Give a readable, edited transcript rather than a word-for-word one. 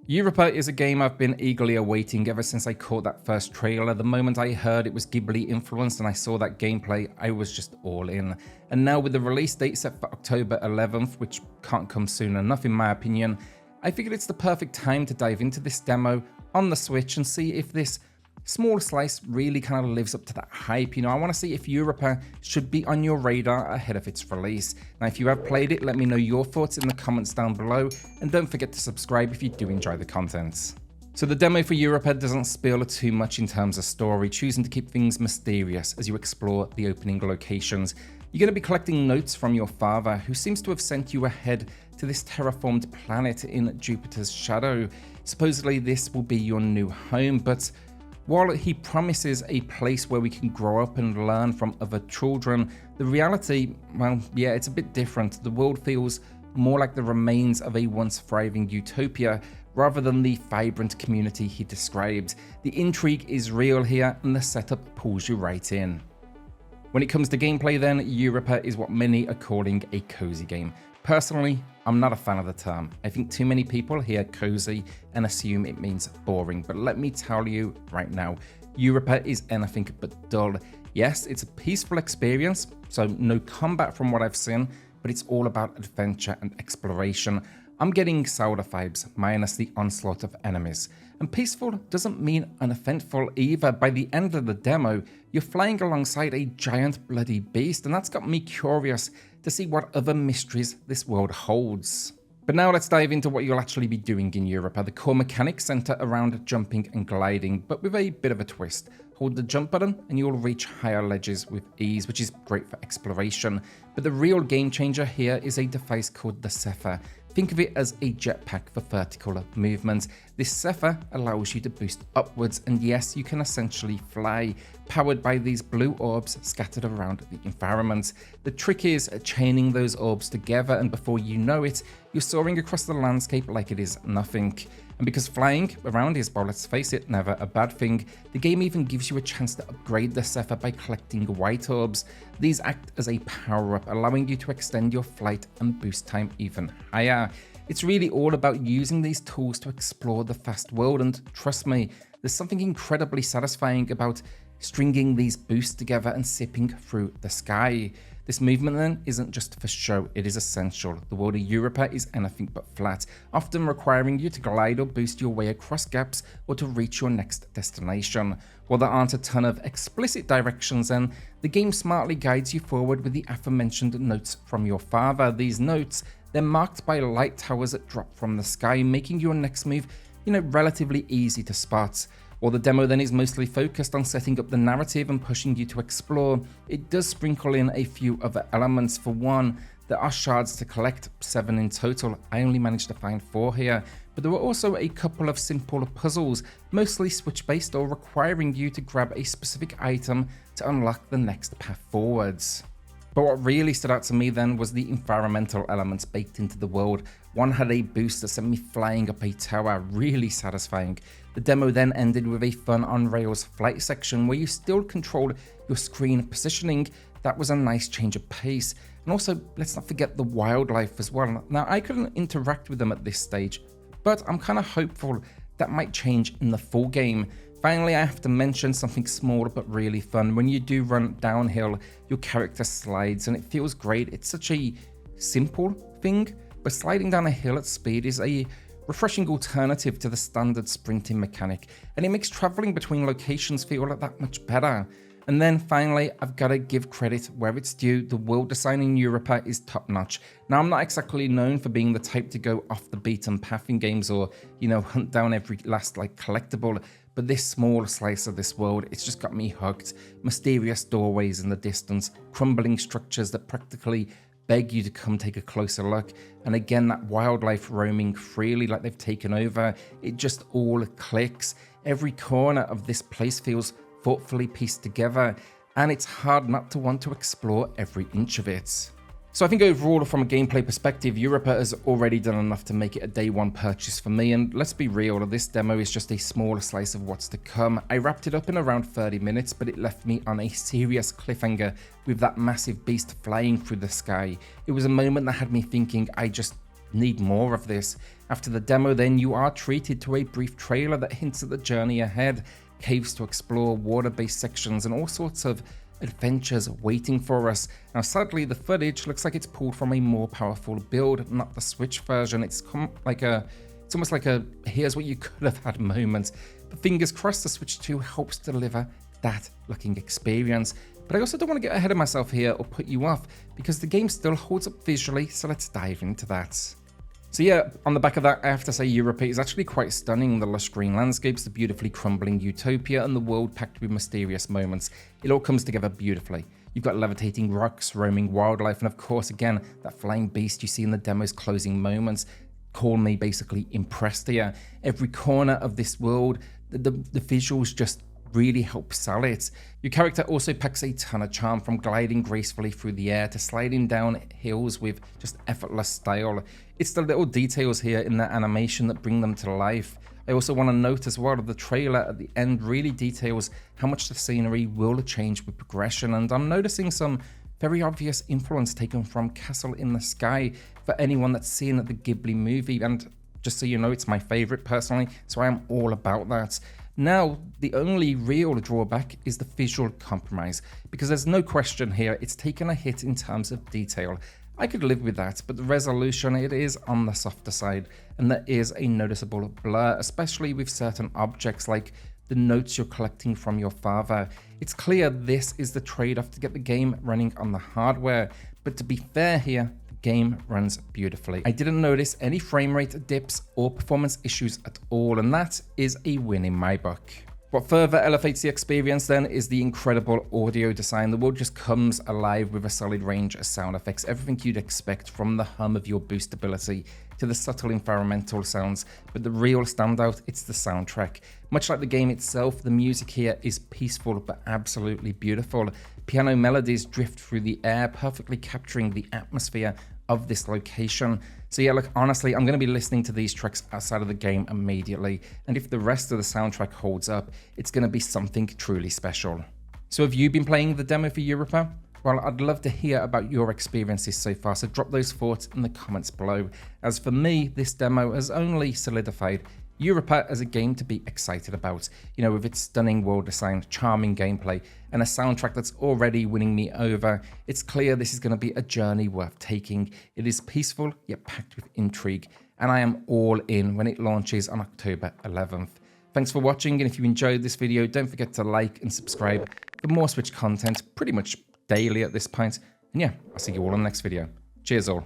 Europa is a game I've been eagerly awaiting ever since I caught that first trailer. The moment I heard it was Ghibli influenced and I saw that gameplay, I was just all in. And now with the release date set for October 11th, which can't come soon enough in my opinion, I figured it's the perfect time to dive into this demo on the Switch and see if this small slice really kind of lives up to that hype. I want to see if Europa should be on your radar ahead of its release. Now, if you have played it, let me know your thoughts in the comments down below, and don't forget to subscribe if you do enjoy the content. So the demo for Europa doesn't spill too much in terms of story, choosing to keep things mysterious as you explore the opening locations. You're going to be collecting notes from your father, who seems to have sent you ahead to this terraformed planet in Jupiter's shadow. Supposedly this will be your new home, but while he promises a place where we can grow up and learn from other children, the reality, well, yeah, it's a bit different. The world feels more like the remains of a once thriving utopia rather than the vibrant community he described. The intrigue is real here and the setup pulls you right in. When it comes to gameplay then, Europa is what many are calling a cozy game. Personally, I'm not a fan of the term. I think too many people hear cozy and assume it means boring, but let me tell you right now, Europa is anything but dull. Yes, it's a peaceful experience, so no combat from what I've seen, but it's all about adventure and exploration. I'm getting Zelda vibes minus the onslaught of enemies. And peaceful doesn't mean uneventful either. By the end of the demo, you're flying alongside a giant bloody beast, and that's got me curious to see what other mysteries this world holds. But now let's dive into what you'll actually be doing in Europa. The core mechanics center around jumping and gliding, but with a bit of a twist. Hold the jump button and you'll reach higher ledges with ease, which is great for exploration. But the real game changer here is a device called the Zephyr. Think of it as a jetpack for vertical movement. This Zephyr allows you to boost upwards, and yes, you can essentially fly, powered by these blue orbs scattered around the environment. The trick is chaining those orbs together, and before you know it, you're soaring across the landscape like it is nothing. And because flying around is, well, let's face it, never a bad thing, the game even gives you a chance to upgrade the Zephyr by collecting white orbs. These act as a power-up, allowing you to extend your flight and boost time even higher. It's really all about using these tools to explore the vast world, and trust me, there's something incredibly satisfying about stringing these boosts together and zipping through the sky. This movement then isn't just for show, it is essential. The world of Europa is anything but flat, often requiring you to glide or boost your way across gaps or to reach your next destination. While there aren't a ton of explicit directions then, the game smartly guides you forward with the aforementioned notes from your father. These notes, they're marked by light towers that drop from the sky, making your next move, relatively easy to spot. While the demo then is mostly focused on setting up the narrative and pushing you to explore, it does sprinkle in a few other elements. For one, there are shards to collect, 7 in total. I only managed to find 4 here, but there were also a couple of simple puzzles, mostly switch-based or requiring you to grab a specific item to unlock the next path forwards. But what really stood out to me then was the environmental elements baked into the world. One had a boost that sent me flying up a tower, really satisfying. The demo then ended with a fun on-rails flight section where you still controlled your screen positioning. That was a nice change of pace. And also, let's not forget the wildlife as well. Now, I couldn't interact with them at this stage, but I'm kind of hopeful that might change in the full game. Finally, I have to mention something small but really fun. When you do run downhill, your character slides and it feels great. It's such a simple thing, but sliding down a hill at speed is a refreshing alternative to the standard sprinting mechanic, and it makes traveling between locations feel that much better. And then finally, I've got to give credit where it's due. The world design in Europa is top notch. Now, I'm not exactly known for being the type to go off the beaten path in games or, hunt down every last collectible, but this small slice of this world, it's just got me hooked. Mysterious doorways in the distance, crumbling structures that practically beg you to come take a closer look, and again that wildlife roaming freely like they've taken over. It just all clicks. Every corner of this place feels thoughtfully pieced together, and it's hard not to want to explore every inch of it. So I think overall, from a gameplay perspective, Europa has already done enough to make it a day one purchase for me, and let's be real, this demo is just a small slice of what's to come. I wrapped it up in around 30 minutes, but it left me on a serious cliffhanger with that massive beast flying through the sky. It was a moment that had me thinking I just need more of this. After the demo then, you are treated to a brief trailer that hints at the journey ahead, caves to explore, water-based sections, and all sorts of adventures waiting for us. Now sadly, the footage looks like it's pulled from a more powerful build, not the Switch version. It's almost like a here's what you could have had moment. But fingers crossed the Switch 2 helps deliver that looking experience. But I also don't want to get ahead of myself here or put you off, because the game still holds up visually, so let's dive into that. So yeah, on the back of that, I have to say Europa is actually quite stunning. The lush green landscapes, the beautifully crumbling utopia, and the world packed with mysterious moments. It all comes together beautifully. You've got levitating rocks, roaming wildlife, and of course, again, that flying beast you see in the demo's closing moments. Call me basically impressed here. Every corner of this world, the visuals just really help sell it. Your character also packs a ton of charm, from gliding gracefully through the air to sliding down hills with just effortless style. It's the little details here in the animation that bring them to life. I also want to note as well that the trailer at the end really details how much the scenery will change with progression, and I'm noticing some very obvious influence taken from Castle in the Sky for anyone that's seen the Ghibli movie, and just so you know, it's my favorite personally, so I am all about that. Now, the only real drawback is the visual compromise, because there's no question here, it's taken a hit in terms of detail. I could live with that, but the resolution, it is on the softer side, and there is a noticeable blur, especially with certain objects like the notes you're collecting from your father. It's clear this is the trade-off to get the game running on the hardware, but to be fair here, the game runs beautifully. I didn't notice any frame rate dips or performance issues at all, and that is a win in my book. What further elevates the experience then is the incredible audio design. The world just comes alive with a solid range of sound effects, everything you'd expect, from the hum of your boost ability to the subtle environmental sounds. But the real standout, it's the soundtrack. Much like the game itself, the music here is peaceful but absolutely beautiful. Piano melodies drift through the air, perfectly capturing the atmosphere of this location. So yeah, look, honestly, I'm going to be listening to these tracks outside of the game immediately, and if the rest of the soundtrack holds up, it's going to be something truly special. So have you been playing the demo for Europa? Well, I'd love to hear about your experiences so far, so drop those thoughts in the comments below. As for me, this demo has only solidified Europa as a game to be excited about, you know, with its stunning world design, charming gameplay, and a soundtrack that's already winning me over. It's clear this is going to be a journey worth taking. It is peaceful yet packed with intrigue, and I am all in when it launches on October 11th. Thanks for watching, and if you enjoyed this video, don't forget to like and subscribe for more Switch content pretty much daily at this point. And yeah, I'll see you all in the next video. Cheers all.